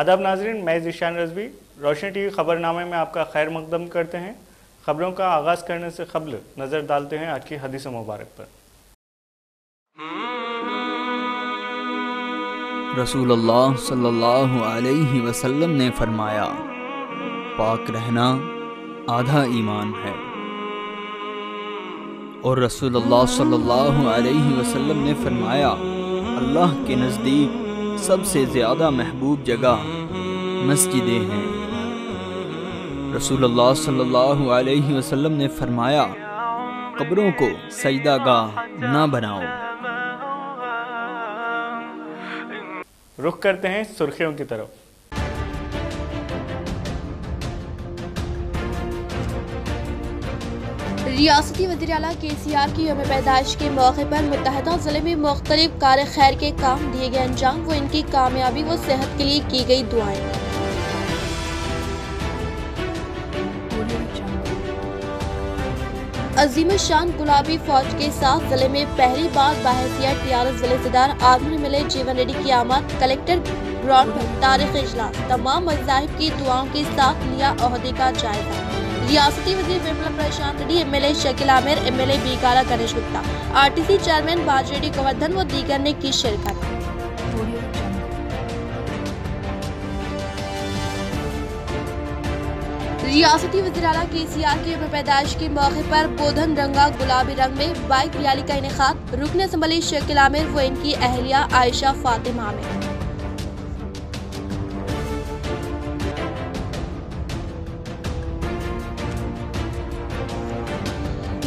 आदाब नाजरीन, मैं ज़ीशान रज़वी रोशनी टीवी खबरनामे में आपका खैर मकदम करते हैं। खबरों का आगाज़ करने से कबल नज़र डालते हैं आज की हदीस मुबारक पर। रसूलुल्लाह सल्लल्लाहु अलैहि वसल्लम ने फरमाया, पाक रहना आधा ईमान है। और रसूलुल्लाह सल्लल्लाहु अलैहि वसल्लम ने फरमाया, अल्लाह के नज़दीक सबसे ज़्यादा महबूब जगह मस्जिदें हैं। रसूलुल्लाह सल्लल्लाहु अलैहि वसल्लम ने फरमाया, कब्रों को सजदागाह ना बनाओ। रुख करते हैं सुर्खियों की तरफ। रियासती वज़ीर-ए-आला KCR की यौम पैदाइश के मौके पर मुत्तहदा ज़िले में मुख्तलिफ कार खैर के काम दिए गए अंजाम व इनकी कामयाबी व सेहत के लिए की गई दुआएं। अजीम शान गुलाबी फौज के साथ जिले में पहली बार बाहसियत TRS जिले सदर आर्मी मिले जीवन रेड्डी की आमद। कलेक्टर ग्राउंड पर तारीख इजलास, तमाम मज़ाहिब की दुआओं के साथ लिया ओहदे का जायजा। रियासती वज़ीर Vimala Prashant Reddy, MLA Shakeel Aamir, MLA Bikala Ganesh Gupta, RTC chairman Bajireddy Govardhan व दीगर ने की शिरकत। रियासती वज़ीर-ए-आला KCR की यौम पैदाइश के मौके पर बोधन रंगा गुलाबी रंग में बाइक रैली का इनेकाद। रुकन असम्बली शकील आमिर व इनकी अहलिया आयशा फातिमा आमिर।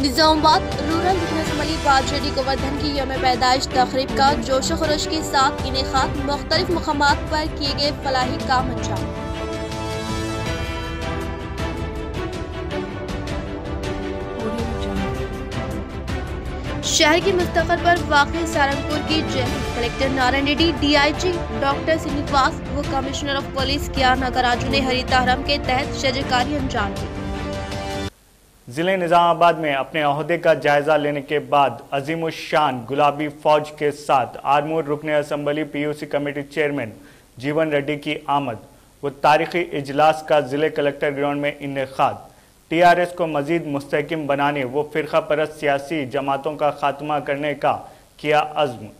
निजामाबाद रूरल रुकन असम्बली बाजरेड्डी गोवर्धन की यौम पैदाइश तकरीब का जोश खरोश के साथ इनेकाद। मुख्तलिफ मकामात पर किए गए फलाही काम अंजाम। शहर के मुस्तफर पर वाक़ई सारंगपुर की jail collector Narayan Reddy, DIG doctor Srinivas व commissioner of police KR Nagaraju ने हरिता हरम के तहत शजरकारी अंजाम दी। ज़िले निज़ामाबाद में अपने ओहदे का जायजा लेने के बाद अजीमुशान गुलाबी फौज के साथ आर्मूर रुकन असम्बली PUC कमेटी चेयरमैन जीवन रेड्डी की आमद व तारीखी इजलास का ज़िले कलेक्टर ग्राउंड में इनेकाद। TRS को मजीद मुस्तहकम बनाने व फ़िरका परस्त सियासी जमातों का खात्मा करने का किया अज़्म।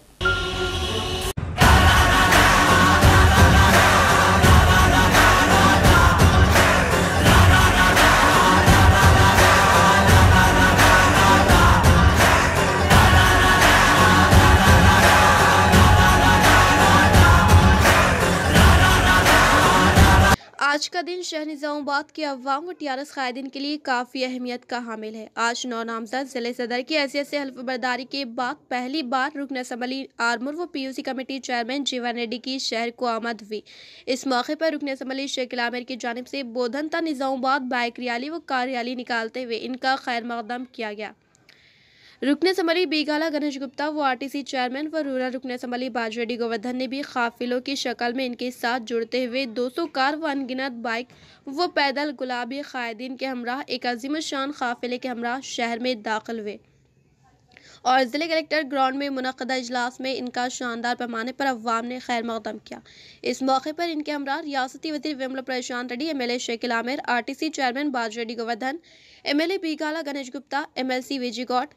आज का दिन शहर निजामाबाद के अवाम व TRS कायदीन के लिए काफ़ी अहमियत का हामिल है। आज 9 नामजद जिले सदर की हैसियत से हल्फ बर्दारी के बाद पहली बार रुकन असम्बली आर्मूर व PUC कमेटी चेयरमैन जीवन रेड्डी की शहर को आमद हुई। इस मौके पर रुकन असम्बली शकील आमिर की जानिब से बोधन ता निजामाबाद बाइक रैली व कार रैली निकालते हुए इनका खैर मकदम किया गया। रुकन असम्बली बीकाला गणेश गुप्ता व RTC चेयरमैन व रूरल रुकन असम्बली बाजरेड्डी गोवर्धन ने भी काफिलों की शक्ल में इनके साथ जुड़ते हुए 200 कार व अनगिनत बाइक व पैदल गुलाबी कायदीन के हमरा एक अजीम शान काफिले के हमरा शहर में दाखिल हुए और ज़िले कलेक्टर ग्राउंड में मुनक़दा इजलास में इनका शानदार पैमाने पर अवाम ने खैर मकदम किया। इस मौके पर इनके हमरा रियासती वज़ीर Vimala Prashant Reddy, MLA Shakeel Aamir, RTC chairman Bajireddy Govardhan, MLA Bikala Ganesh Gupta, MLC Vijay Goud,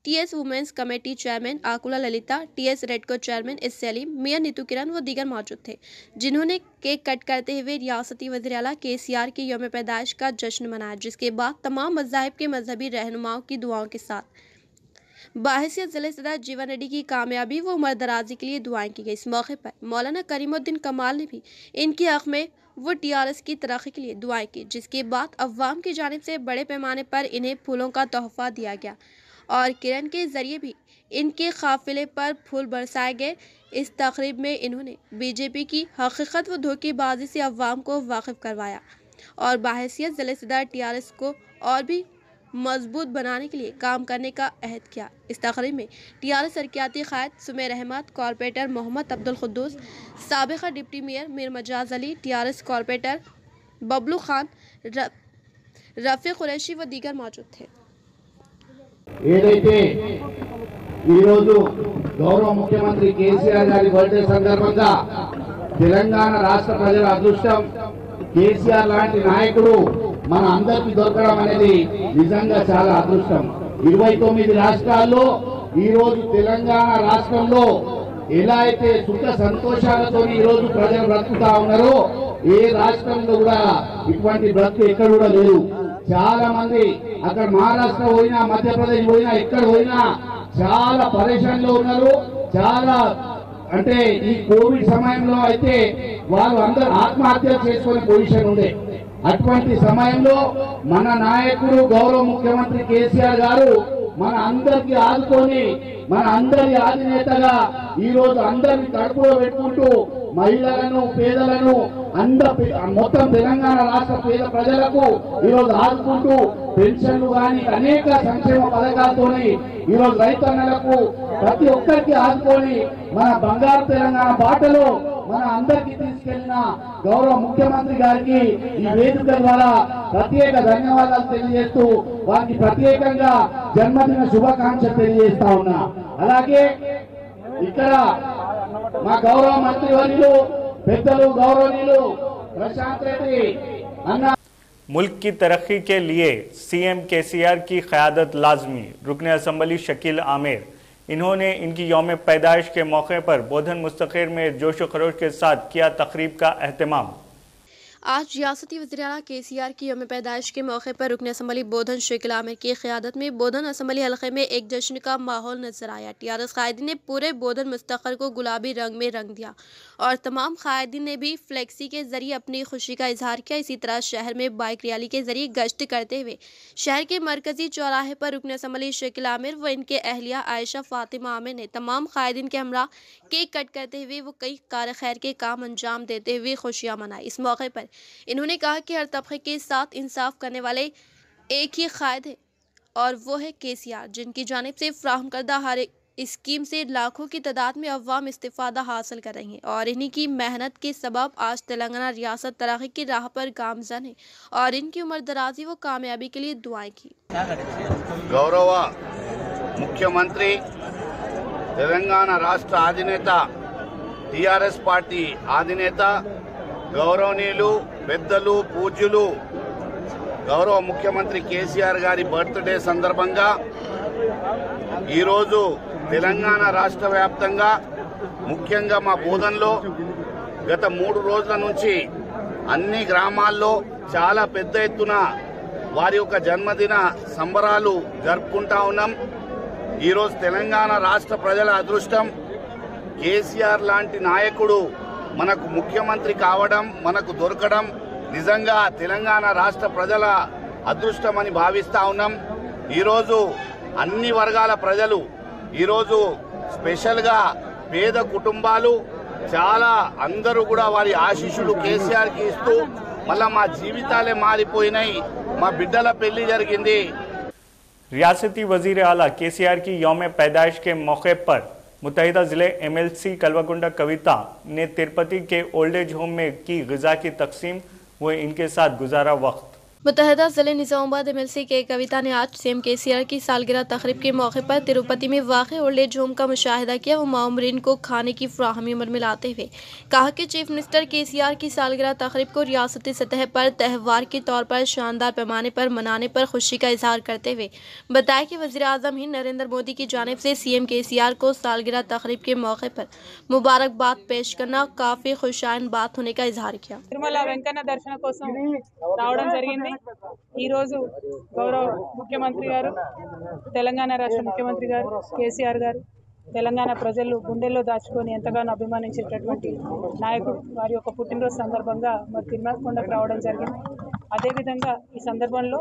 TS women's committee chairman Akula Lalitha, TS Redco chairman इस सलीम, मियां नीतू किरण व दीगर मौजूद थे, जिन्होंने केक कट करते हुए रियासती वज़ीर-ए-आला KCR की यौम पैदाइश का जश्न मनाया। जिसके बाद तमाम मज़ाहिब के मजहबी रहनुमाओं की दुआओं के साथ बाहसियत जिले सदर जीवन रेड्डी की कामयाबी व उम्र दराजी के लिए दुआएं की गई। इस मौके पर मौलाना करीमुद्दीन कमाल ने भी इनकी हक़ में वो TRS की तरक्की के लिए दुआएं की। जिसके बाद अवाम की जानिब से बड़े पैमाने पर इन्हें फूलों का तोहफा दिया गया और किरण के जरिए भी इनके काफिले पर फूल बरसाए गए। इस तकरीब में इन्होंने BJP की हकीकत व धोखेबाजी से अवाम को वाकिफ करवाया और बाहसियत जिले सदर TRS को और भी मजबूत बनाने के लिए काम करने का अहद किया। इस तकरीब में TRS तरक्याती क़ायद सुमेर अहमद, कॉर्पोरेटर मोहम्मद अब्दुल खुद्दूस, साबिक़ा deputy mayor Mir Majaz Ali, TRS corporator Bablu Khan, Rafi Qureshi व दीगर मौजूद थे। ఏదైతే ఈ రోజు గౌరవ ముఖ్యమంత్రి కేసీఆర్ గారి బర్త్డే సందర్భంగా తెలంగాణ రాష్ట్ర ప్రజల అదృష్టం కేసీఆర్ లాంటి నాయకుడు మన అందరికి దొరకడం అనేది నిజంగా చాలా అదృష్టం. 29 రాష్ట్రాల్లో ఈ రోజు తెలంగాణ రాష్ట్రంలో ఎలా అయితే సుఖ సంతోషాలతో ఈ రోజు ప్రజలు బ్రతుకుతా ఉన్నారో ఏ రాష్ట్రంలో కూడా ఇటువంటి బ్రతుకు ఎక్కడ కూడా లేదు. చాలా మంది అక్కడ మహారాష్ట్ర పోయినా, మధ్యప్రదేశ్ పోయినా, ఎక్కడ పోయినా చాలా పరేషాన్లో ఉన్నారు. చాలా అంటే ఈ కోవిడ్ సమయంలో అయితే వాళ్ళు అందరూ ఆత్మహత్య చేసుకునే పొజిషన్ ఉండే. అటువంటి సమయంలో మన నాయకుడు గౌరవ ముఖ్యమంత్రి కేసీఆర్ గారు మన అందరికి ఆదుకొని మన అందరి అధినేతగా ఈ రోజు అందరిని కడుపులో పెట్టుకుంటూ మహిళలను, పేదలను మొత్తం తెలంగాణ రాష్ట్ర పేద ప్రజలకు ఈ రోజు ఆదుకుంటూ పెన్షన్లు కానీ అనేక సంక్షేమ పథకాలతోని ఈ రోజు రైతన్నలకు ప్రతి ఒక్కరికి ఆదుకొని మన బంగారు తెలంగాణ బాటలో మన అందరికీ తీసుకెళ్లిన గౌరవ ముఖ్యమంత్రి గారికి ఈ వేదిక ద్వారా ప్రత్యేక ధన్యవాదాలు తెలియజేస్తూ వారికి ప్రత్యేకంగా జన్మదిన శుభాకాంక్షలు తెలియజేస్తా ఉన్నా. అలాగే ఇక్కడ మా గౌరవ మంత్రివర్యులు పెద్దలు గౌరవనీయులు ప్రశాంత్ రెడ్డి అన్న मुल्क की तरक्की के लिए सीएम केसीआर की क़यादत लाजमी, रुकन असम्बली शकील आमिर। इन्होंने इनकी यौम पैदाइश के मौके पर बोधन मुस्तखिर में जोश व खरोश के साथ किया तकरीब का एहतमाम। आज रियासती वज़ीर-ए-आला केसीआर की यौम पैदाइश के मौके पर रुकन असम्बली बोधन शकील आमिर की क़यादत में बोधन असम्बली हलक़े में एक जश्न का माहौल नजर आया। टीआरएस क़ायदीन ने पूरे बोधन मुस्तक़र को गुलाबी रंग में रंग दिया और तमाम क़ायदीन ने भी फ्लेक्सी के जरिए अपनी खुशी का इजहार किया। इसी तरह शहर में बाइक रैली के जरिए गश्त करते हुए शहर के मरकजी चौराहे पर रुकन असम्बली शकील आमिर व इनके अहलिया आयशा फातिमा आमिर ने तमाम क़ायदीन के हमरा केक कट करते हुए वो कई कार खैर के काम अंजाम देते हुए खुशियाँ मनाई। इस मौके पर इन्होंने कहा कि हर तबके के साथ इंसाफ करने वाले एक ही कायद है और वो है केसीआर, जिनकी जानिब से फ्राहम करदा हर एक स्कीम से लाखों की तादाद में अवाम इस्तिफादा हासिल कर रही हैं और इन्हीं की मेहनत के सबब आज तेलंगाना रियासत तरक्की की राह पर गामजन है और इनकी उम्र दराजी व कामयाबी के लिए दुआएं की। गौरव मुख्यमंत्री तेलंगाना राष्ट्र अधिनेता टीआरएस पार्टी अधिनेता గౌరవనీయులు పెద్దలు పూజ్యులు గౌరవ ముఖ్యమంత్రి కేసీఆర్ గారి బర్త్డే సందర్భంగా ఈరోజు తెలంగాణ రాష్ట్ర వ్యాప్తంగా ముఖ్యంగా మా బోధన్లో గత 3 రోజుల నుంచి అన్ని గ్రామాల్లో చాలా పెద్ద ఎత్తున వారి యొక్క జన్మదిన సంబరాలు జరుపుకుంటా ఉన్నాం. ఈరోజు తెలంగాణ రాష్ట్ర ప్రజల అదృష్టం కేసీఆర్ లాంటి నాయకుడు మనకు ముఖ్యమంత్రి కావడం, మనకు దొరకడం నిజంగా తెలంగాణ రాష్ట్ర ప్రజల అదృష్టమని భావిస్తా ఉన్నాం. ఈరోజు అన్ని వర్గాల ప్రజలు ఈరోజు స్పెషల్గా పేద కుటుంబాలు చాలా అందరూ కూడా వారి ఆశీస్సులు కేసీఆర్కి ఇస్తూ మళ్ళా మా జీవితాలే మారిపోయినాయి, మా బిడ్డల పెళ్లి జరిగింది। रियासती वजीर आला केसीआर की यौम पैदाइश के मौके पर मुत्तहिदा ज़िले MLC कल्वाकुंडा कविता ने तिरुपति के ओल्ड एज होम में की ग़िज़ा की तकसीम व इनके साथ गुजारा वक्त। मुत्तहिदा ज़िले निज़ामाबाद MLC के कविता ने आज सीएम केसीआर की सालगिरह तकरीब के मौके पर तिरुपति में वाक़ ओल्ड एज होम का मुशाहिदा किया। वो मामरीन को खाने की फ्राहमी में मिलाते हुए कहा कि चीफ मिनिस्टर केसीआर की सालगिरह तकरीब को रियासती सतह पर त्यौहार के तौर पर शानदार पैमाने पर मनाने पर खुशी का इजहार करते हुए बताया कि वज़ीर आज़म हिंद नरेंद्र मोदी की जानिब से सीएम केसीआर को सालगिरह तकरीब के मौके पर मुबारकबाद पेश करना काफ़ी खुशाइन बात होने का इजहार किया। తిరుమల వెంకన్న దర్శన కోసం రావడం జరిగింది। ఈ రోజు గౌరవ ముఖ్యమంత్రి గారు, తెలంగాణ రాష్ట్ర ముఖ్యమంత్రి గారు కేసీఆర్ గారు తెలంగాణ ప్రజలు గుండెల్లో దాచుకొని ఎంతగానో అభిమానించేటటువంటి నాయకుడు వారి యొక్క పుట్టినరోజు సందర్భంగా మరి తిరుమల కొండకు రావడం జరిగింది। అదేవిధంగా ఈ సందర్భంలో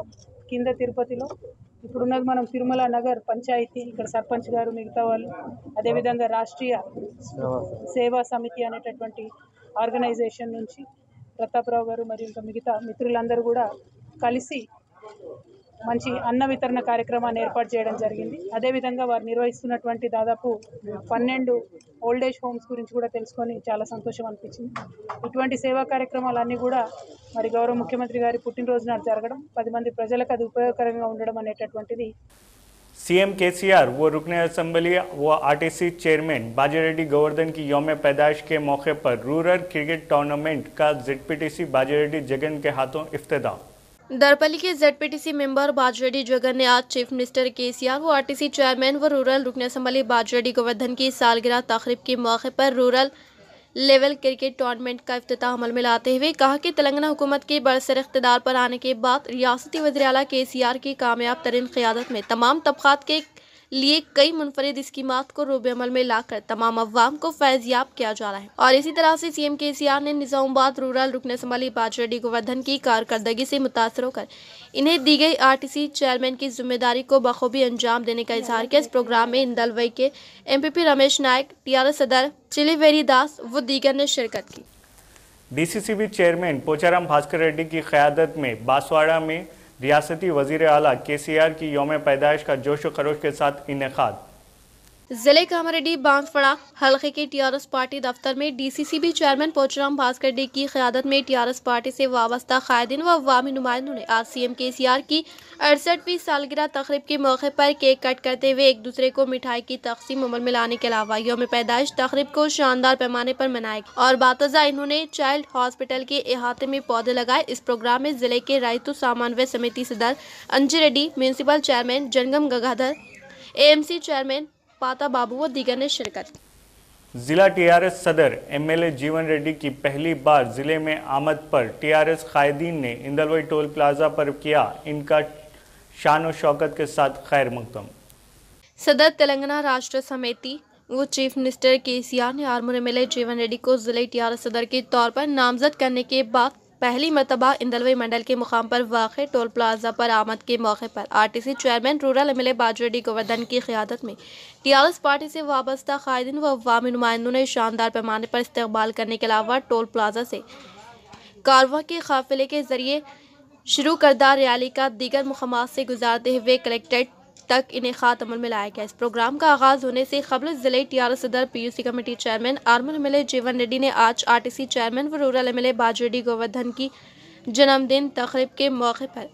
కింద తిరుపతిలో ఇప్పుడున్నది మనం తిరుమల నగర్ పంచాయతీ, ఇక్కడ సర్పంచ్ గారు మిగతా వాళ్ళు, అదేవిధంగా రాష్ట్రీయ సేవా సమితి అనేటటువంటి ఆర్గనైజేషన్ నుంచి ప్రతాపరావు గారు మరియు ఇంకా మిగతా మిత్రులందరూ కూడా కలిసి మంచి అన్న వితరణ కార్యక్రమాన్ని ఏర్పాటు చేయడం జరిగింది। అదేవిధంగా వారు నిర్వహిస్తున్నటువంటి దాదాపు 12 ఓల్డ్ ఏజ్ హోమ్స్ గురించి కూడా తెలుసుకొని చాలా సంతోషం అనిపించింది। ఇటువంటి సేవా కార్యక్రమాలన్నీ కూడా మరి గౌరవ ముఖ్యమంత్రి గారి పుట్టినరోజు నాడు జరగడం, 10 మంది ప్రజలకు అది ఉపయోగకరంగా ఉండడం అనేటటువంటిది सीएम केसीआर व रुकने असेंबली व आरटीसी चेयरमैन बाजीरेड्डी गोवर्धन की यौम पैदाइश के मौके पर रूरल क्रिकेट टूर्नामेंट का जेडपीटीसी बाजीरेड्डी जगन के हाथों इफ्तिताह। दरपल्ली के जेडपीटीसी मेंबर बाजीरेड्डी जगन ने आज चीफ मिनिस्टर केसीआर व आरटीसी चेयरमैन व रूरल रुकने असेंबली बाजीरेड्डी गोवर्धन की सालगिरह तकरीब के मौके पर रूरल लेवल क्रिकेट टूर्नामेंट का इफ्तिताह अमल में लाते हुए कहा कि तेलंगाना हुकूमत के बरसर इख्तिदार पर आने के बाद रियासती वज़ीर आला केसीआर की कामयाब तरीन क़यादत में तमाम तबक़ात के लिए कई मुनफरिद स्कीमात को रूबे अमल में लाकर तमाम अवाम को फैज़याब किया जा रहा है। और इसी तरह से सीएम केसीआर ने निज़ामुबाद रूरल रुकने असेंबली बाजीरेड्डी गोवर्धन की कारकर्दगी से मुतासर होकर इन्हें दी गई आरटीसी चेयरमैन की जिम्मेदारी को बखूबी अंजाम देने का इजहार किया। इस प्रोग्राम में इंदलवई के एमपीपी रमेश नायक, टीआरएस सदर चिलीवेरी दास व दीगर ने शिरकत की। डीसीसीबी चेयरमैन पोचाराम भास्कर रेड्डी की क़यादत में बांसवाड़ा में रियासती वज़ीर आला केसीआर की यौम पैदाइश का जोश व खरोश के साथ इनेकाद। जिले कामारेड्डी बांसवाड़ा हल्के के टीआरएस पार्टी दफ्तर में डीसीसीबी चेयरमैन पोचाराम भास्कर रेड्डी की क़यादत में टीआरएस पार्टी से वाबस्ता कायदीन व अवामी नुमाइंदों ने आज सीएम केसीआर की 68वीं सालगिरह तकरीब के मौके पर केक कट करते हुए एक दूसरे को मिठाई की तकसीम अमल में लाने के अलावा यौम पैदाइश तकरीब को शानदार पैमाने पर मनाया और बातज़ा इन्होंने चाइल्ड हॉस्पिटल के अहाते में पौधे लगाए। इस प्रोग्राम में जिले के रायतु समन्वय समिति सदर अंजी रेड्डी, म्यूनसिपल चेयरमैन जंगम गंगाधर, एएमसी चेयरमैन पाता बाबू व दीगर ने शिरकत की। जिला टीआरएस सदर एमएलए जीवन रेड्डी की पहली बार जिले में आमद पर टीआरएस कायदीन ने इंदलवई टोल प्लाजा पर किया इनका शान और शौकत के साथ खैर मकदम। सदर तेलंगाना राष्ट्र समिति व चीफ मिनिस्टर केसीआर ने आर्मूर एमएलए जीवन रेड्डी को जिले टीआरएस सदर के तौर पर नामजद करने के बाद पहली मरतबा इंदलवई मंडल के मुकाम पर वाक़े टोल प्लाजा पर आमद के मौके पर RTC chairman rural MLA Bajireddy Govardhan की क़यादत में टीआरएस पार्टी से वाबस्ता कायदीन व अवामी नुमाइंदों ने शानदार पैमाने पर इस्तकबाल करने के अलावा टोल प्लाजा से कारवां के काफिले के जरिए शुरू करदा रैली का दीगर मुकामात से गुजारते हुए कलेक्ट्रेट तक इनेकाद अमल में लाया गया। इस प्रोग्राम का आगाज होने से कबल जिले टीआरएस सदर PUC committee chairman Armoor MLA जीवन रेड्डी ने आज आरटीसी चेयरमैन व रूरल एमएलए बाजीरेड्डी गोवर्धन की जन्मदिन तकरीब के मौके पर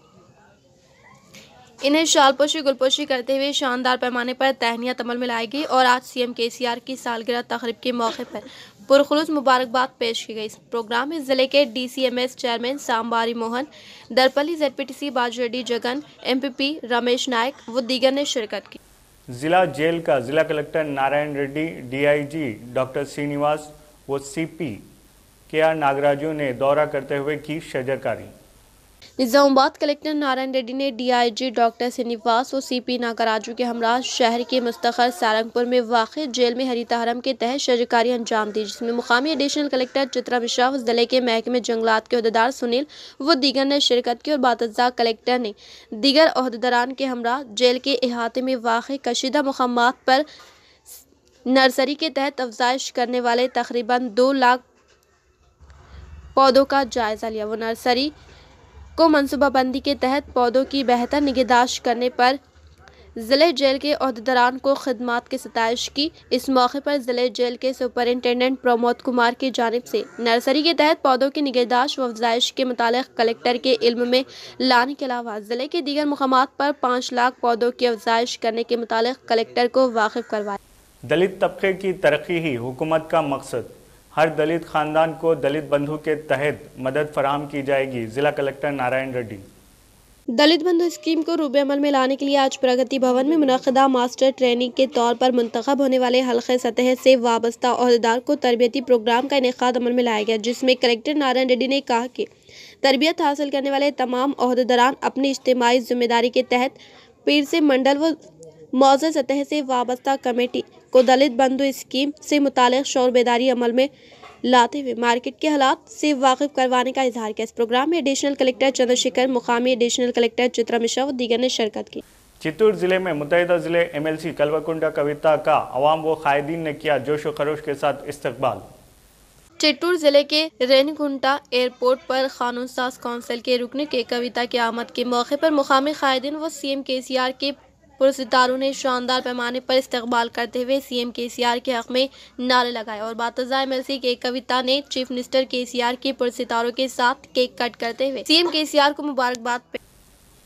इन्हें शालपोशी गुलपोशी करते हुए शानदार पैमाने पर तहनीत अमल में लाई गई और आज सीएम केसीआर की सालगिरह तकरीब के मौके पर पुरखुलूस मुबारकबाद पेश की गई। इस प्रोग्राम में जिले के DCMS chairman Sambari Mohan, Darpalli ZPTC Bajireddy Jagan, MPP Ramesh Nayak व दीगर ने शिरकत की। जिला जेल का जिला collector Narayan Reddy, DIG doctor Srinivas व सीपी के.आर. नागराजू ने दौरा करते हुए की शजरकारी। निजामुबाद कलेक्टर नारायण रेड्डी ने डीआईजी डॉक्टर श्रीनिवास व सीपी नागराजू के हमरा शहर के मुस्तखर सारंगपुर में वाक़ जेल में हरीता हरम के तहत शजरकारी अंजाम दी, जिसमें मुकामी एडिशनल कलेक्टर चित्रा मिश्रा व जिले के महकमे जंगलात के अहदेदार सुनील व दीगर ने शिरकत की और बातज़ा कलेक्टर ने दीगर अहदेदारान के हमरा जेल के अहाते में वाक़ कशीदा मुकामात पर नर्सरी के तहत अफजाइश करने वाले तकरीबन 2 लाख पौधों का जायजा लिया। वो नर्सरी को मनसूबाबंदी के तहत पौधों की बेहतर निगहदाश्त करने पर ज़िले जेल के अहदेदारान को खिदमात की सताइश की। इस मौके पर ज़िले जेल के सुपरिंटेंडेंट प्रमोद कुमार की जानिब से नर्सरी के तहत पौधों की निगहदाश्त व अफजाइश के मुतालिक कलेक्टर के इल्म में लाने के अलावा ज़िले के दीगर मुकामात पर 5 लाख पौधों की अफजाइश करने के मुतालिक कलेक्टर को वाकिफ करवाया। दलित तबके की तरक्की ही हुकूमत का मकसद, हर दलित खानदान को दलित बंधु के तहत मदद फराहम की जाएगी। जिला कलेक्टर नारायण रेड्डी। दलित बंधु स्कीम को रूबे अमल में लाने के लिए आज प्रगति भवन में मुनक़दा मास्टर ट्रेनिंग के तौर पर मुंतखब होने वाले हल्के सतह से वाबस्ता अहदेदार को तरबियती प्रोग्राम का इनेकाद अमल में लाया गया, जिसमें कलेक्टर नारायण रेड्डी ने कहा कि तरबियत हासिल करने वाले तमाम अहदेदारान अपनी इज्तिमाई जिम्मेदारी के तहत पीर से मंडल व मौजूद सतह से वाबस्ता कमेटी को दलित बंधु स्कीम से मुतालिक शौर बेदारी अमल में लाते हुए मार्केट के हालात से वाकिफ करवाने का इजहार किया। इस प्रोग्राम में एडिशनल कलेक्टर चंद्रशेखर, मुकामी एडिशनल कलेक्टर चित्रा मिश्रा व दीगर ने शिरकत की। चित्तूर जिले में मुत्तहिदा जिले एमएलसी कल्वाकुंडा कविता का अवाम व कायदीन ने किया जोश व खरोश के साथ इस्तकबाल। चित्तूर जिले के रेनीगुंटा एयरपोर्ट पर कानून साज काउंसिल के रुकने के कविता की आमद के मौके पर मुकामी कायदीन व सीएम केसीआर के पुरसितारों ने शानदार पैमाने पर इस्तकबाल करते हुए सीएम केसीआर के हक में नारे लगाए और बातज़ा एमएलसी के कविता ने चीफ मिनिस्टर केसीआर के पुरसितारों के साथ केक कट करते हुए सीएम केसीआर को मुबारकबाद।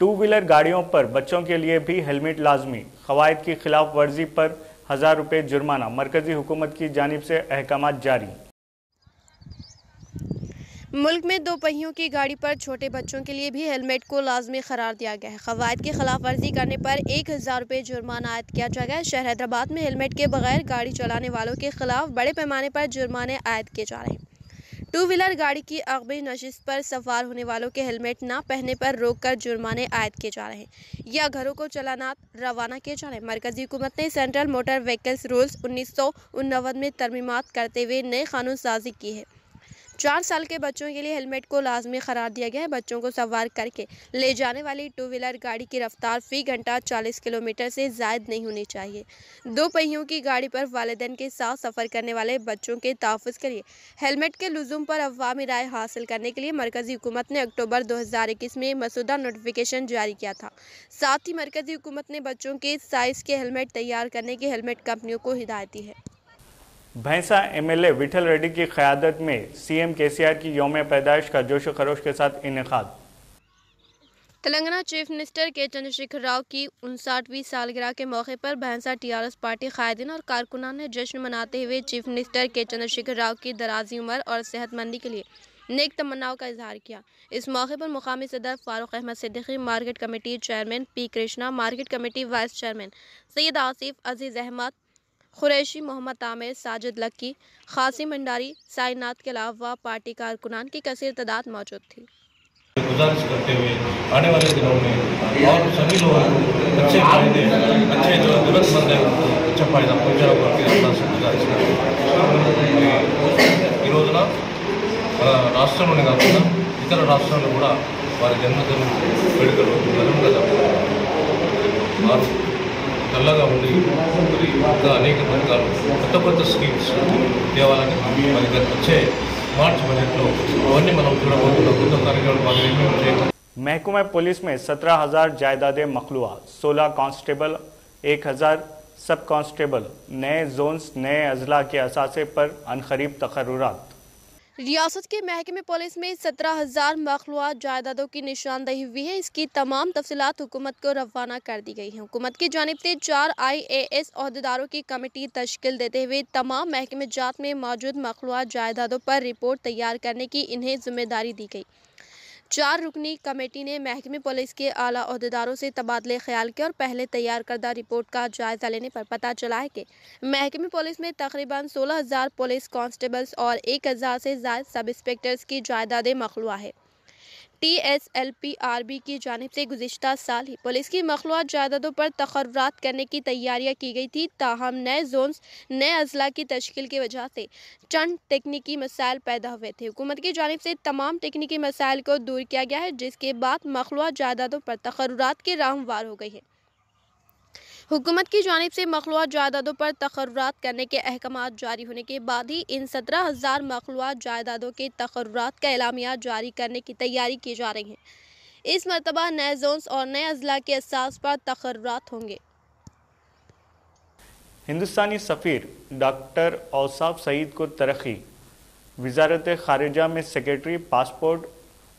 टू व्हीलर गाड़ियों पर बच्चों के लिए भी हेलमेट लाजमी, कवायद की खिलाफ वर्जी पर 1000 रुपये जुर्माना, मरकजी हुकूमत की जानिब से अहकामात जारी। मुल्क में दो पहियों की गाड़ी पर छोटे बच्चों के लिए भी हेलमेट को लाजमी करार दिया गया है। कवायद की खिलाफ वर्जी करने पर 1000 रुपये जुर्माना आयद किया जाएगा। शहर हैदराबाद में हेलमेट के बगैर गाड़ी चलाने वालों के खिलाफ बड़े पैमाने पर जुर्माने आयद किए जा रहे हैं। टू व्हीलर गाड़ी की अगबी नशिस्त पर सवार होने वालों के हेलमेट ना पहनने पर रोक कर जुर्माने आयद किए जा रहे हैं या घरों को चलाना रवाना किए जा रहे हैं। मरकजी हुकूमत ने सेंट्रल मोटर व्हीकल्स रूल्स 1989 में तरमीमात करते हुए नई कानून साजी की है। 4 साल के बच्चों के लिए हेलमेट को लाजमी करार दिया गया है। बच्चों को सवार करके ले जाने वाली टू व्हीलर गाड़ी की रफ्तार फी घंटा 40 किलोमीटर से ज़ायद नहीं होनी चाहिए। दो पहियों की गाड़ी पर वालिदैन के साथ सफ़र करने वाले बच्चों के तहफ़्फ़ुज़ के लिए हेलमेट के लुज़ूम पर अवामी राय हासिल करने के लिए मरकज़ी हुकूमत ने अक्टूबर 2021 में मसूदा नोटिफिकेशन जारी किया था। साथ ही मरकज़ी हुकूमत ने बच्चों के साइज़ के हेलमेट तैयार करने की हेलमेट कंपनियों को हिदायत दी है। भैंसा एमएलए विठल रेड्डी की क़यादत में सीएम केसीआर की यौम पैदाइश का जोश खरोश के साथ इनेकाद। तेलंगाना चीफ मिनिस्टर के चंद्रशेखर राव की 59वीं सालगिरह के मौके पर भैंसा टीआरएस पार्टी कायदीन और कारकुनान ने जश्न मनाते हुए चीफ मिनिस्टर के चंद्रशेखर राव की दराजी उम्र और सेहतमंदी के लिए नेक तमन्नाओं का इजहार किया। इस मौके पर मुकामी सदर Farooq Ahmed Siddiqui, market committee chairman P Krishna, market committee vice chairman Syed Asif, Aziz Ahmed, Qureshi, Mohammed Aamir, Sajid Lucky, Khasim Bhandari, Sainath के अलावा पार्टी कारकुनान की कसीर तादाद मौजूद थी। गुजारिश करते हुए आने वाले दिनों में और सभी लोगों को अच्छे फायदे, अच्छे जो जरूरतमंद है उनको अच्छा फायदा पहुँचाओ करके से गुजारिश करते రోజున మన రాష్ట్రంలోనే కాకుండా ఇతర రాష్ట్రాల్లో కూడా వారి జన్మదిన వేడుకలు ఘనంగా జరుపుకుంటారు। వారు చల్లగా ఉండి ఇంకా అనేక పథకాలు కొత్త స్కీమ్స్ తేవాలని మరి వచ్చే మార్చ్ బడ్జెట్లో అవన్నీ మనం చూడబోతున్నాం। కొత్త కార్యక్రమాలు బాగా ఇంప్లిమెంట్ చేయాలి। महकमा पुलिस में 17,000 जायदादें मखलूआ, 16 कांस्टेबल, 1000 सब कांस्टेबल, नए जोन्स, नए अजला के असासे पर अनखरीब तकर्रुरात। रियासत के महकमे पुलिस में 17,000 मखलूआ जायदादों की निशानदही हुई है। इसकी तमाम तफसीलात हुकूमत को रवाना कर दी गई हैं। हुकूमत की जानिब से 4 IAS अहदेदारों की कमेटी तश्कील देते हुए तमाम महकमे जात में मौजूद मखलूआ जायदादों पर रिपोर्ट तैयार करने की इन्हें जिम्मेदारी दी गई। 4 रुकनी कमेटी ने महकमे पुलिस के आला अहदेदारों से तबादले ख्याल किया और पहले तैयार करदा रिपोर्ट का जायजा लेने पर पता चला है कि महकमे पुलिस में तकरीबन 16,000 पुलिस कांस्टेबल्स और 1000 से ज़ायद सब इंस्पेक्टर्स की जायदादें मखलूआ है। TSLPRB की जानिब से गुज़िश्ता साल ही पुलिस की मखलूआ जायदादों पर तकर्रुरात करने की तैयारियां की गई थी। ताहम नए जोन्स, नए अजला की तश्कील की वजह से चंद टेक्निकी मसाइल पैदा हुए थे। हुकूमत की जानिब से तमाम टेक्निकी मसाइल को दूर किया गया है, जिसके बाद मखलूआ जायदादों पर तकर्रुरात की राह हमवार हो गई है। हुकूमत की जानिब से मखलूआ जायदादों पर तकर्रुरात करने के अहकामात जारी होने के बाद ही इन 17,000 मखलूआ जायदादों के तकर्रुरात का एलामिया जारी करने की तैयारी की जा रही है। इस मरतबा नए जोन्स और नए अजला के असास पर तकर्रुरात होंगे। हिंदुस्तानी सफ़ीर डॉक्टर औसाफ सईद को तरक्की, वजारत खारिजा में secretary passport,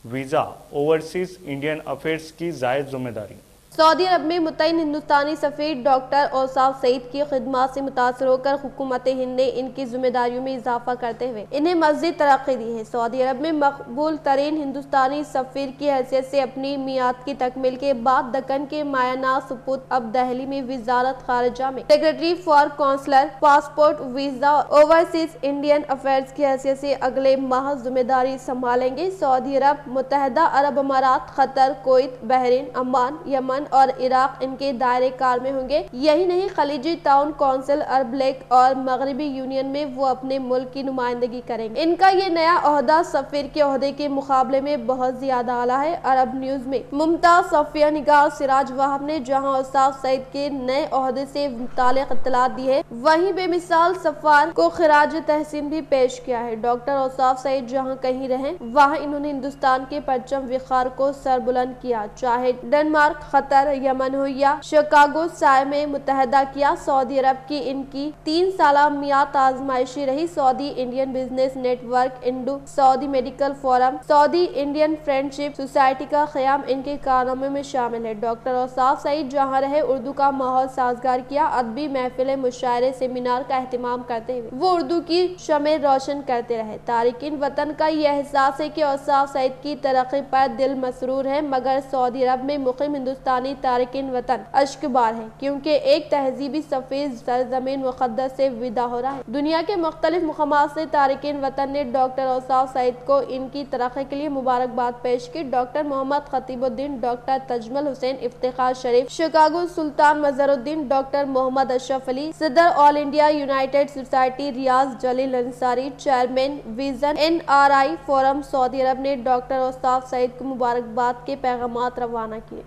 visa, overseas Indian affairs की ज़ायद जिम्मेदारी। सऊदी अरब में मुतयन हिंदुस्तानी सफ़ीर डॉक्टर औसाफ सईद की खिदमत से मुतासर होकर हुकूमत हिंद ने इनकी जिम्मेदारियों में इजाफा करते हुए इन्हें मज़ीद तरक्की दी है। सऊदी अरब में मकबूल तरीन हिंदुस्तानी सफ़ीर की हैसियत से अपनी मियाद की तकमील के बाद दक्कन के मायाना सुपुत अब दहली में वजारत खारिजा में secretary for consular, passport, visa, overseas Indian affairs की हैसियत से अगले माह जिम्मेदारी संभालेंगे। सऊदी अरब, मुत्तहदा अरब अमारात, खतर, कुवैत, बहरीन, अमान, यमन और इराक इनके दायरे कार में होंगे। यही नहीं, खलीजी टाउन काउंसिल, अरब लीग और मगरबी यूनियन में वो अपने मुल्क की नुमाइंदगी करेंगे। इनका ये नया ओहदा सफ़ीर के ओहदे के मुकाबले में बहुत ज्यादा आला है। अरब न्यूज में मुमताज सफिया निगार सिराज वहाब ने जहां औसाफ सईद के नए ओहदे से मुताल्लिक़ इत्तलात दी है, वहीं बेमिसाल सफ़ार को खिराज तहसीन भी पेश किया है। डॉक्टर औसाफ सईद जहाँ कहीं रहे वहाँ इन्होंने हिंदुस्तान के परचम विखार को सरबुलंद किया, चाहे डेनमार्क, खतर, कतर, यमन हो या शिकागो साय में मुत्तहदा किया। सऊदी अरब की इनकी 3 साला मियाद आजमाइशी रही। Saudi Indian business network, Indo Saudi medical forum, Saudi Indian friendship society का क़याम इनके कारनामों में शामिल है। डॉक्टर औसाफ सईद जहाँ रहे उर्दू का माहौल साजगार किया। अदबी महफिल, मुशायरे, सेमिनार का एहतमाम करते हुए वो उर्दू की शमे रोशन करते रहे। तारिकीन वतन का यह एहसास है कि औसाफ सईद की तरक्की पर दिल मसरूर है, मगर सऊदी अरब में मुक़ीम हिंदुस्तानी तारिकीन वतन अश्कबार है, क्योंकि एक तहजीबी सफ़ेद सरजमीन मुक़द्दस से विदा हो रहा है। दुनिया के मुख्तलिफ मुकामात से तारिकीन वतन ने डॉक्टर औसाफ सईद को इनकी तरक्की के लिए मुबारकबाद पेश की। Doctor Mohammed Khatibuddin, doctor Tajamal Hussain, Iftikhar Sharif, Chicago Sultan Mazharuddin, doctor Mohammed Ashraf Ali, सदर all India united society Riyaz Jaleel Ansari, chairman vision NRI forum Saudi Arab ने डॉक्टर औसाफ सईद को मुबारकबाद के पैगामात रवाना किए।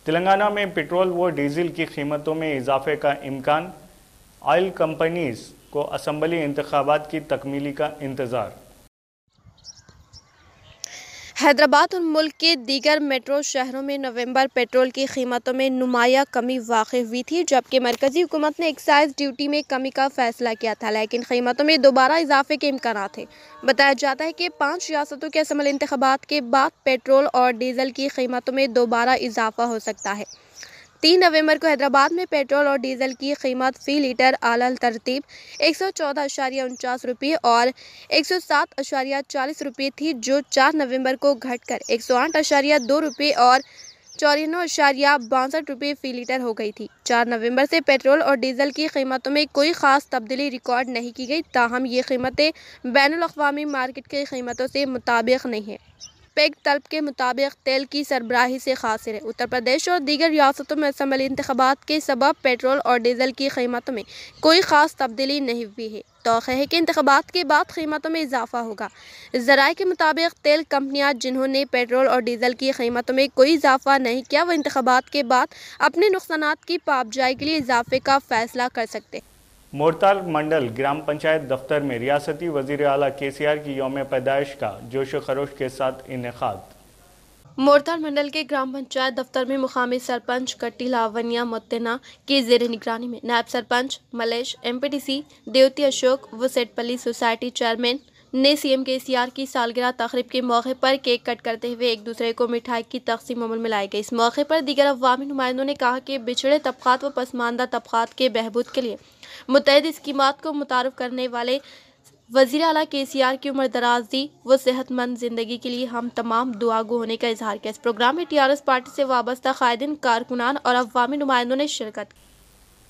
तेलंगाना में पेट्रोल व डीजल की कीमतों में इजाफे का इम्कान, ऑयल कंपनीज को असम्बली इंतखाबात की तकमीली का इंतज़ार। हैदराबाद और मुल्क के दीगर मेट्रो शहरों में नवंबर पेट्रोल की कीमतों में नुमाया कमी वाक़ई हुई थी, जबकि मरकजी हुकूमत ने एक्साइज ड्यूटी में कमी का फैसला किया था, लेकिन कीमतों में दोबारा इजाफे के इम्कान थे। बताया जाता है कि 5 रियासतों के असम्बली इंतखाबात के बाद पेट्रोल और डीजल की कीमतों में दोबारा इजाफा हो सकता है। 3 नवंबर को हैदराबाद में पेट्रोल और डीजल की कीमत फ़ी लीटर आलल तरतीब 114.49 रुपये और 107.40 रुपये थी, जो 4 नवंबर को घटकर 108.2 रुपये और 94.62 रुपये फ़ी लीटर हो गई थी। 4 नवंबर से पेट्रोल और डीजल की कीमतों में कोई ख़ास तब्दीली रिकॉर्ड नहीं की गई, ताहम ये कीमतें बैनुल-अक़वामी मार्केट की कीमतों से मुताबिक नहीं है। पेग तलब के मुताबिक तेल की सरबराही से खासिर है। उत्तर प्रदेश और दीगर रियासतों में असम्बली इंतखाबात के सबब पेट्रोल और डीजल की कीमतों में कोई ख़ास तब्दीली नहीं हुई है। तौक़े है कि इंतखाबात के बाद कीमतों में इजाफा होगा। ज़राए के मुताबिक तेल कंपनियां जिन्होंने पेट्रोल और डीजल की कीमतों में कोई इजाफा नहीं किया, वह इंतखाबात के बाद अपने नुकसानात की पाबजाई के लिए इजाफे का फैसला कर सकते हैं। मोरताल मंडल ग्राम पंचायत दफ्तर में रियासती वज़ीर आला KCR की यौम पैदाइश का जोश खरोश के साथ इनेकाद। मोरताल मंडल के ग्राम पंचायत दफ्तर में मुकामी सरपंच कट्टी लावनिया मुत्तना की ज़ेर निगरानी में नायब सरपंच मलेश, MPTC देवती अशोक व सेटपल्ली सोसाइटी चेयरमैन ने CM KCR की सालगिरह तकरीब के मौके पर केक कट करते हुए एक दूसरे को मिठाई की तकसीम अमल में लाई गई। इस मौके पर दीगर अवामी नुमाइंदों ने कहा कि बिछड़े तबकात व पसमानदा तबकात के बहबूद के लिए मुतअद्दिद स्कीमात को मुतारफ़ करने वाले वज़ीर आला KCR की उम्र दराजी व सेहतमंद ज़िंदगी के लिए हम तमाम दुआगो होने का इजहार किया। इस प्रोग्राम में TRS पार्टी से वाबस्ता कायदीन, कारकुनान और अवामी नुमाइंदों ने शिरकत की।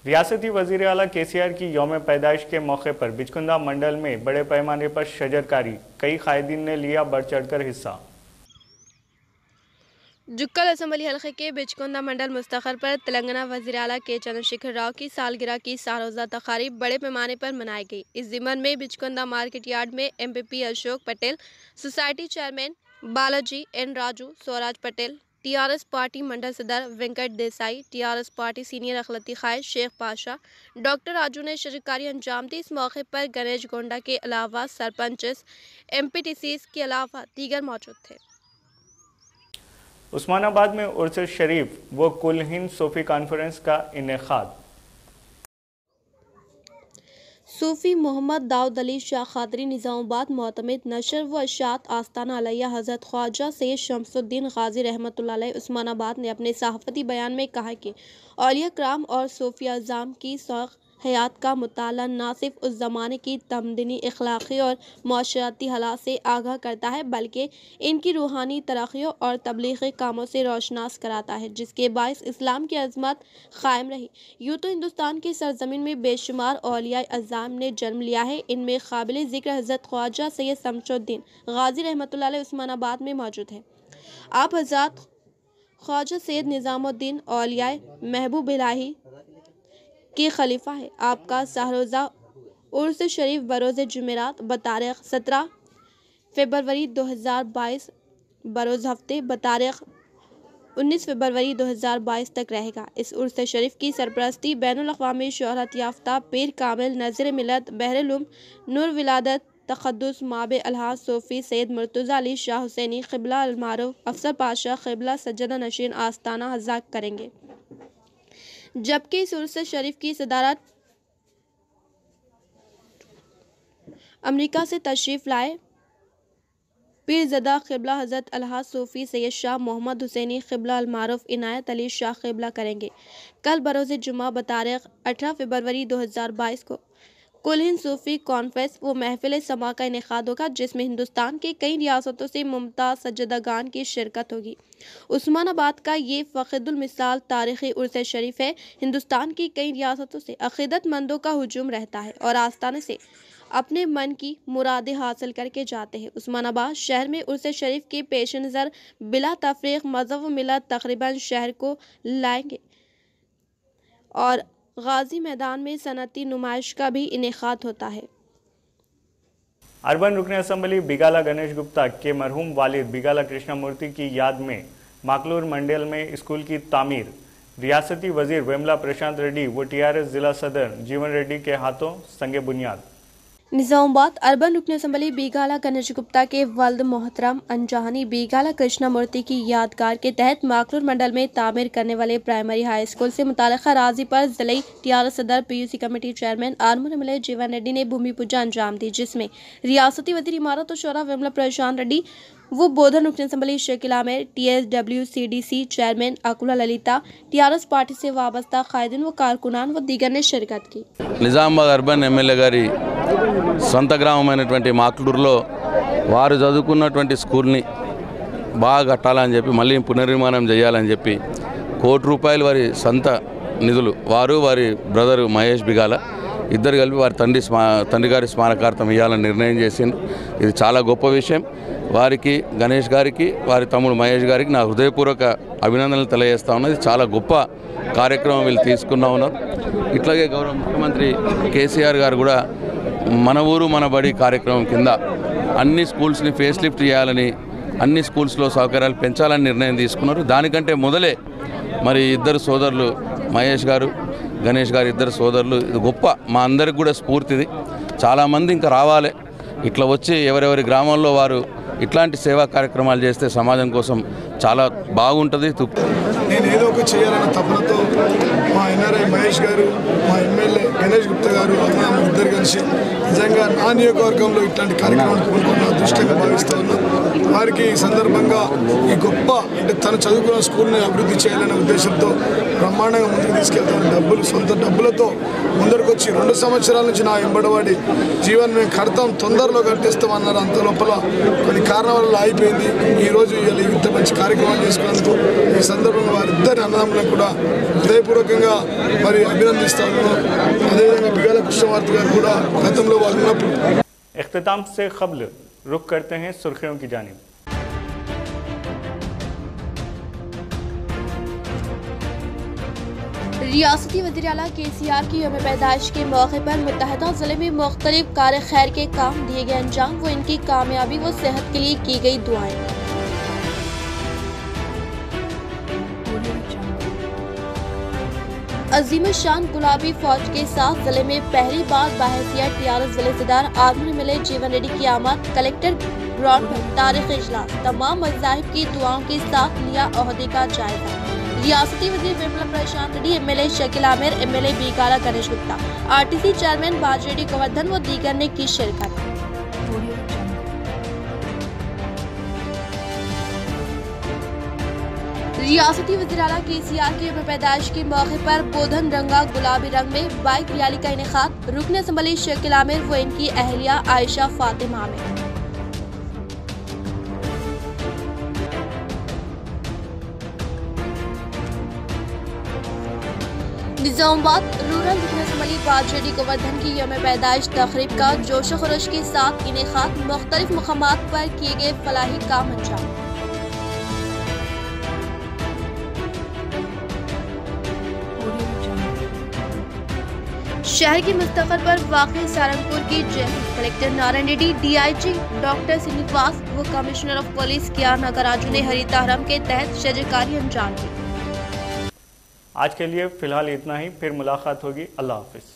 रियासती वज़ीर आला KCR की यौम पैदाइश के मौके पर बिचकुंदा मंडल में बड़े पैमाने पर शजरकारी, कई कायदीन ने लिया बढ़ चढ़ कर हिस्सा। जुक्कल असम्बली हल्के के बिचकुंदा मंडल मुस्तखर पर तेलंगाना वज़ीर आला के चंद्रशेखर राव की सालगिरह की सारोज़ा तकारीब बड़े पैमाने पर मनाई गई। इस ज़िमन में बिचकुंदा मार्केट यार्ड में MPP Ashok Patel, society chairman Balaji N Raju, Swaraj Patel, TRS party मंडल सदर Venkat Desai, TRS party senior अखलती ख़ाइद शेख पाशा, डॉक्टर राजू ने शजरकारी अंजाम दी। इस मौके पर गणेश गोंडा के अलावा सरपंचेस, MPTCs के अलावा दीगर मौजूद थे। उस्मानाबाद में उर्स शरीफ व कुल हिंद सूफ़ी कॉन्फ्रेंस का इनेकाद। सूफ़ी मोहम्मद दाऊद अली शाह क़ादरी निज़ामाबाद मोतमिद नशर व अशात आस्ताना अलैया हज़रत ख्वाजा सैयद शम्सुद्दीन गाज़ी रहमतुल्लाह अलैह उस्मानाबाद ने अपने सहाफ़ती बयान में कहा कि औलिया कराम और सूफ़ी अज़ाम की सौख हयात का मुताला न सिर्फ उस ज़माने की तमदनी, अखलाक़ी और माशराती हालात से आगाह करता है, बल्कि इनकी रूहानी तरक्की और तबलीगी कामों से रोशनास कराता है, जिसके बाइस इस्लाम की अज़मत क़ायम रही। यूँ तो हिंदुस्तान की सरज़मीन में बेशुमार औलिया अज़ाम ने जन्म लिया है, इनमें काबिल ज़िक्र हज़रत ख्वाजा सैयद शम्सुद्दीन गाज़ी रहमतुल्लाह अलैह उस्मानाबाद में मौजूद है। आप हज़रत ख्वाजा सैयद निज़ामुद्दीन औलिया महबूब इलाही की खलीफा है। आपका सहरोज़ा उर्स शरीफ बरोज़ जुमेरात बतारीख़ 17 फरवरी 2022 बरोज़ हफ्ते बतारीख़ 19 फरवरी 2022 तक रहेगा। इस उर्स शरीफ की सरपरस्ती बैनुल-अक़वामी शोहरत याफ्ता पीर कामिल नज़र मिलत बहरुल उलूम नूर विलादत तक़द्दुस माबे अलहाज सूफ़ी सैयद मुर्तज़ा अली शाह हुसैनी क़िबला अलमारूफ अफसर पाशा क़िबला सज्जदा नशीन आस्ताना हज़ाक करेंगे, जबकि इस उर्स शरीफ की सदारत अमेरिका से तशरीफ़ लाए पीरज़दा क़िबला हज़रत अलहाज सूफ़ी सैयद शाह मोहम्मद हुसैनी क़िबला अलमारूफ इनायत अली शाह क़िबला करेंगे। कल बरोज़ जुमा बतारीख़ 18 फरवरी 2022 को कुल हिंद सूफ़ी कॉन्फ्रेंस व महफिल समा का इनेकाद होगा, जिसमें हिंदुस्तान के कई रियासतों से मुमताज़ सज्जदागान की शिरकत होगी। उस्मानाबाद का ये फ़ख़्रुल मिसाल तारीख़ी उर्स शरीफ है। हिंदुस्तान की कई रियासतों से अक़ीदतमंदों का हुजूम रहता है और आस्थाने से अपने मन की मुरादें हासिल करके जाते हैं। उस्मानाबाद शहर में उर्स शरीफ के पेश नज़र बिला तफरीक मज़हब व मिलत तकरीबन शहर को लाएंगे और गाजी मैदान में सनती नुमाइश का भी इनेकाद होता है। अर्बन रुकन असम्बली बिगाला गणेश गुप्ता के मरहूम वालिद बिगाला कृष्णमूर्ति की याद में माकलूर मंडल में स्कूल की तामीर रियासती वजीर वेमला प्रशांत रेड्डी व TRS जिला सदर जीवन रेड्डी के हाथों संगे बुनियाद। निज़ामाबाद अर्बन रुकन असम्बली बिगाला गणेश गुप्ता के वल्द मोहतरम अनजानी बिगाला कृष्णमूर्ति की यादगार के तहत माकलूर मंडल में तामीर करने वाले प्राइमरी हाई स्कूल से मुताल्लिक़ा राजी पर ज़िले TRS सदर PUC committee chairman Armoor MLA जीवन रेड्डी ने भूमि पूजा अंजाम दी, जिसमें रियासती वज़ीर इमारत और शोरा वेमला प्रशांत रेड्डी वो बोधन रुकन assembly Shakeel Aamir TSWCDC chairman Akula Lalita TRS party से वाबस्ता कायदीन व कारकुनान व दीगर ने शिरकत की। నిజామాబాద్ అర్బన్ ఎమ్మెల్యే గారి సొంత గ్రామమైనటువంటి మాక్లూరులో వారు చదువుకున్నటువంటి స్కూల్ని బాగా కట్టాలని చెప్పి మళ్ళీ పునర్నిర్మాణం చేయాలని చెప్పి ₹1 కోటి వారి సొంత నిధులు వారు వారి బ్రదరు మహేష్ బిగాల ఇద్దరు కలిపి వారి తండ్రి గారి స్మారకార్థం ఇవ్వాలని నిర్ణయం చేసిండ్రు। ఇది చాలా గొప్ప విషయం। వారికి గణేష్ గారికి వారి తమ్ముడు మహేష్ గారికి నా హృదయపూర్వక అభినందనలు తెలియజేస్తా ఉన్నది। చాలా గొప్ప కార్యక్రమం వీళ్ళు తీసుకున్నా ఉన్నారు। ఇట్లాగే గౌరవ ముఖ్యమంత్రి కేసీఆర్ గారు కూడా మన ఊరు మన బడి కార్యక్రమం కింద అన్ని స్కూల్స్ని ఫేస్ లిఫ్ట్ చేయాలని, అన్ని స్కూల్స్లో సౌకర్యాలు పెంచాలని నిర్ణయం తీసుకున్నారు। దానికంటే మొదలే మరి ఇద్దరు సోదరులు మహేష్ గారు గణేష్ గారు ఇద్దరు సోదరులు, ఇది గొప్ప మా అందరికి కూడా స్ఫూర్తిది। చాలామంది ఇంకా రావాలి, ఇట్లా వచ్చి ఎవరెవరి గ్రామాల్లో వారు ఇట్లాంటి సేవా కార్యక్రమాలు చేస్తే సమాజం కోసం చాలా బాగుంటుంది। నేను ఏదో ఒక చేయాలన్న తపనతో మా NRI మహేష్ గారు, మా ఎమ్మెల్యే గణేష్ గుప్తా గారు ఇద్దరు కలిసి నిజంగా నా నియోజకవర్గంలో ఇట్లాంటి కార్యక్రమాన్ని కోరుకున్న అదృష్టంగా భావిస్తూ ఉన్నాను। వారికి ఈ సందర్భంగా ఈ గొప్ప అంటే తను చదువుకున్న స్కూల్ని అభివృద్ధి చేయాలనే ఉద్దేశంతో బ్రహ్మాండంగా ముందుకు తీసుకెళ్తాను। సొంత డబ్బులతో ముందరికొచ్చి 2 సంవత్సరాల నుంచి నా వెంబడవాడి జీవన్ మేము కడతాం, తొందరలో కట్టేస్తామన్నారు। అంత లోపల కొన్ని కారణాల వల్ల ఆగిపోయింది। ఈరోజు ఇంత మంచి కార్యక్రమాలు చేసుకున్నందుకు ఈ సందర్భంగా వారిద్దరి అన్నదమ్ములకు కూడా హృదయపూర్వకంగా మరి అభినందిస్తాను। అదేవిధంగా బిగాల కృష్ణమూర్తి గారు కూడా గతంలో వాళ్ళు ఉన్నప్పుడు इख्तिताम से क़ब्ल रुख करते हैं सुर्खियों की जानिब। रियासती वज़ीर आला KCR की यौम पैदाइश के मौके पर मुत्तहदा ज़िले में मुख्तलिफ कार खैर के काम दिए गए अंजाम व इनकी कामयाबी व सेहत के लिए की गई दुआएं। अजीम शान गुलाबी फौज के साथ जिले में पहली बार बाहसियत TRS जिले सदर आर्मूर MLA जीवन रेड्डी की आमद। कलेक्टर ग्राउंड पर तारीखी इजलास, तमाम मज़ाहिब की दुआओं के साथ लिया ओहदे का जायजा। रियासती वज़ीर Vemula Prashanth Reddy, MLA Shakeel Aamir, MLA Bigala Ganesh Gupta, RTC chairman Bajireddy Govardhan व दीगर ने की शिरकत। रियासती वज़ीर आला KCR की यौम पैदाइश के मौके पर बोधन रंगा गुलाबी रंग में बाइक रैली का इनेकाद। रुकन असम्बली शकील आमिर व इनकी अहलिया आयशा फातिमा में। निज़ामाबाद रूरल रुकन असम्बली बाजरेड्डी गोवर्धन की यौम पैदाइश तक़रीब का जोश खरोश के साथ इनेकाद। मुख्तलिफ मकामात पर किए गए फलाही काम अंजाम। शहर के मुस्तफर पर वाक़ई सहारनपुर की jail collector Narayan Reddy, DIG doctor Srinivas व commissioner of police KR Nagaraju ने हरिता हरम के तहत शजरकारी अंजाम दी। आज के लिए फिलहाल इतना ही, फिर मुलाकात होगी। अल्लाह हाफिज।